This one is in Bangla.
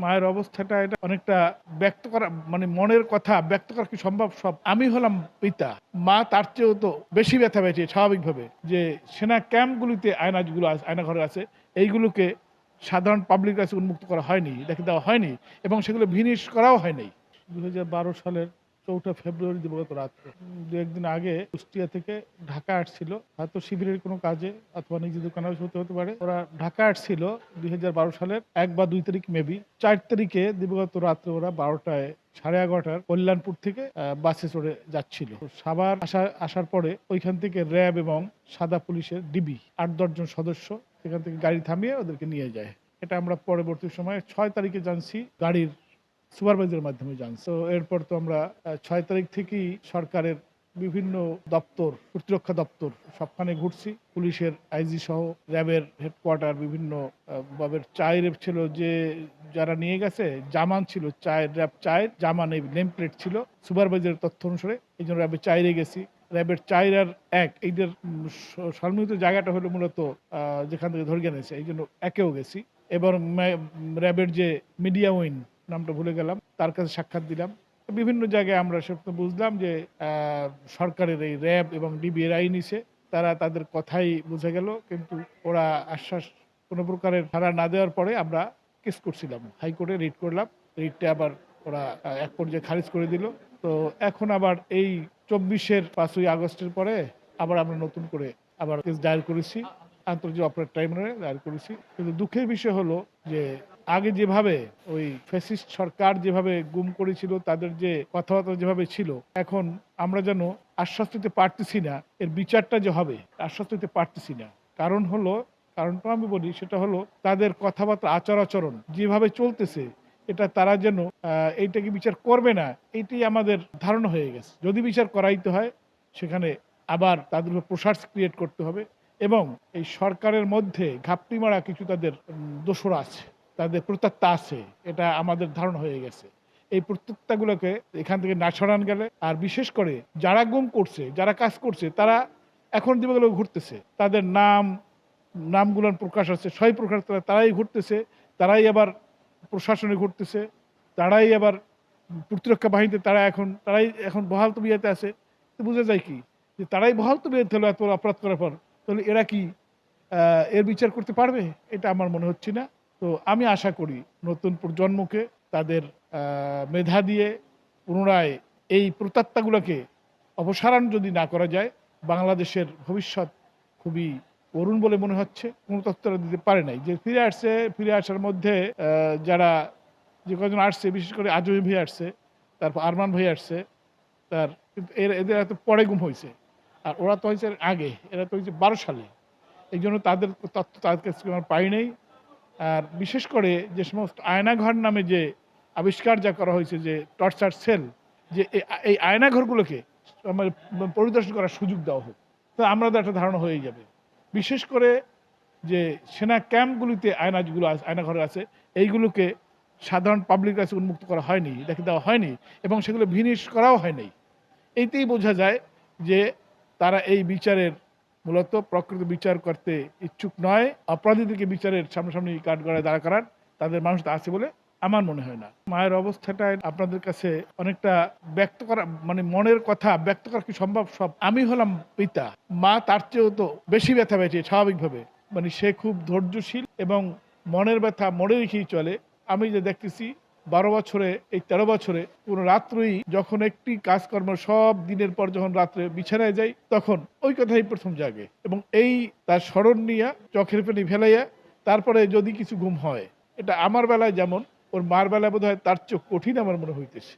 মায়ের অবস্থাটা এটা অনেকটা ব্যক্ত করা মানে মনের কথা ব্যক্ত করা কি সম্ভব? সব আমি হলাম পিতা। মা তার চেয়েও তো বেশি ব্যথা পেয়েছে স্বাভাবিকভাবে। যে সেনা ক্যাম্পগুলিতে আয়নাঘর আছে এইগুলোকে সাধারণ পাবলিকের কাছে উন্মুক্ত করা হয়নি, রেখে দেওয়া হয়নি এবং সেগুলো ভিনিশ করাও হয় নাই। ২০১২ সালের ৪টা ফেব্রুয়ারি দিবাগত রাত্রে ২-১ দিন আগে কুষ্টিয়া থেকে ঢাকা আসছিল। হয়তো শিবিরের কোনো কাজে অথবা নিজেদের কোনো হতে পারে। ওরা ঢাকা আসছিল ২০১২ সালের ১ বা ২ তারিখ মেবি। ৪ তারিখে দিবাগত রাত্রে ওরা ১২টায় 11:30 কল্যাণপুর থেকে বাসে চড়ে যাচ্ছিল। সাভার আসার পরে ওইখান থেকে র‍্যাব এবং সাদা পুলিশের ডিবি ৮-১০ জন সদস্য সেখান থেকে গাড়ি থামিয়ে ওদেরকে নিয়ে যায়। এটা আমরা পরবর্তী সময়ে ৬ তারিখে জানছি গাড়ির সুপারভাইজারের মাধ্যমে জানছি। তো এরপর তো আমরা ৬ তারিখ থেকেই সরকারের বিভিন্ন দপ্তর, প্রতিরক্ষা দপ্তর সবখানে ঘুরছি। পুলিশের আইজি সহ র‍্যাবের হেডকোয়ার্টার বিভিন্ন বাবের চায়ের ছিল যে যারা নিয়ে গেছে জামান ছিল র‍্যাব চায়ের জামান এই নেম প্লেট ছিল সুপারভাইজারের তথ্য অনুসারে। এই জন্য র‍্যাবের চাইরে গেছি। র‍্যাবের ৪ আর ১ এইটার সম্মিলিত জায়গাটা হলো মূলত যেখান থেকে ধরে গেছে এই জন্য একেও গেছি। এবার র‍্যাবের যে মিডিয়া উইং নামটা ভুলে গেলাম তার কাছে সাক্ষাৎ দিলাম। বিভিন্ন জায়গায় আমরা সব বুঝলাম যে সরকারের এই র‍্যাব এবং ডিবি এরাই নিছে। তারা তাদের কথাই বুঝে গেল কিন্তু ওরা আশ্বাস কোনো প্রকারের সাড়া না দেওয়ার পরে আমরা কেস করছিলাম। হাইকোর্টে রিট করলাম। রিটটা আবার ওরা এক পর্যায়ে খারিজ করে দিল। তো এখন আবার এই ২৪-এর ৫ই আগস্টের পরে আবার আমরা নতুন করে আবার কেস দায়ের করেছি। আন্তর্জাতিক অপরাধ ট্রাইব্যুনালে দায়ের করেছি। কিন্তু দুঃখের বিষয় হলো যে আগে যেভাবে ওই ফ্যাসিস্ট সরকার যেভাবে গুম করেছিল তাদের যে কথাবার্তা যেভাবে ছিল এখন আমরা যেন আশ্বাস দিতে পারতেছি না এর বিচারটা যে হবে আশ্বাস দিতে পারতেছি না। কারণটা আমি বলি সেটা হলো তাদের কথাবার্তা আচার-আচরণ যেভাবে চলতেছে এটা তারা যেন এইটাকে বিচার করবে না এইটাই আমাদের ধারণা হয়ে গেছে। যদি বিচার করাইতে হয় সেখানে আবার তাদের উপর প্রসার ক্রিয়েট করতে হবে এবং এই সরকারের মধ্যে ঘাপটি মারা কিছু তাদের দোসর আছে, তাদের প্রত্যাত্মা আছে। এটা আমাদের ধারণা হয়ে গেছে। এই প্রত্যাত্মাগুলোকে এখান থেকে না সরান গেলে আর বিশেষ করে যারা গুম করছে, যারা কাজ করছে তারা এখন দিবাগত ঘুরতেছে। তাদের নামগুলো প্রকাশ হচ্ছে, সবাই প্রকাশ তারাই ঘুরতেছে, তারাই আবার প্রশাসনে ঘুরতেছে, তারাই আবার প্রতিরক্ষা বাহিনীতে তারাই এখন বহাল তবিয়তে আছে। তো বোঝা যায় কি যে তারাই বহাল তবিয়তে হলো এত অপরাধ করার পর তাহলে এরা কি এর বিচার করতে পারবে? এটা আমার মনে হচ্ছে না। তো আমি আশা করি নতুন প্রজন্মকে তাদের মেধা দিয়ে পুনরায় এই প্রত্যাত্মাগুলোকে অপসারণ যদি না করা যায় বাংলাদেশের ভবিষ্যৎ খুবই করুণ বলে মনে হচ্ছে। কোনো তথ্য দিতে পারে নাই। যে ফিরে আসার মধ্যে যারা যে কজন আসছে বিশেষ করে আজমি ভাই আসছে, তারপর আরমান ভাই আসছে, কিন্তু এদের এত পরে গুম হয়েছে। আর ওরা তো হয়েছে আগে, এরা তো হয়েছে ১২ সালে। এই জন্য তাদের তথ্য তাদের কাছে আমরা পাই নাই। আর বিশেষ করে যে সমস্ত আয়নাঘর নামে যে আবিষ্কার যা করা হয়েছে যে টর্চার সেল যে এই আয়নাঘরগুলোকে আমার পরিদর্শন করার সুযোগ দেওয়া হোক। তো আমরা তো একটা ধারণা হয়ে যাবে। বিশেষ করে যে সেনা ক্যাম্পগুলিতে আয়নাঘর আছে এইগুলোকে সাধারণ পাবলিকের কাছে উন্মুক্ত করা হয়নি, রেখে দেওয়া হয়নি এবং সেগুলো ভিনিশ করাও হয় নাই। এইতেই বোঝা যায় যে তারা এই বিচারের মূলত প্রকৃত বিচার করতে ইচ্ছুক নয়। অপরাধীদেরকে বিচারের সামনাসামনি কাঠগড়ায় দাঁড়া করার তাদের মানুষটা আছে বলে আমার মনে হয় না। মায়ের অবস্থাটা আপনাদের কাছে অনেকটা ব্যক্ত করা মানে মনের কথা ব্যক্ত করা কি সম্ভব? সব আমি হলাম পিতা। মা তার চেয়েও তো বেশি ব্যথা পেয়েছে স্বাভাবিকভাবে। মানে সে খুব ধৈর্যশীল এবং মনের ব্যথা মনে রেখেই চলে। আমি যে দেখতেছি ১২ বছরে এই ১৩ বছরে কোনো রাত্রেই যখন একটি কাজকর্ম সব দিনের পর যখন রাত্রে বিছানায় যাই তখন ওই কথাই প্রথম জাগে এবং এই তার স্মরণ নিয়া চোখের পানি ফেলাইয়া তারপরে যদি কিছু ঘুম হয় এটা আমার বেলায় যেমন ওর মার বেলায় বোধ হয় তার চোখ কঠিন আমার মনে হইতেছে।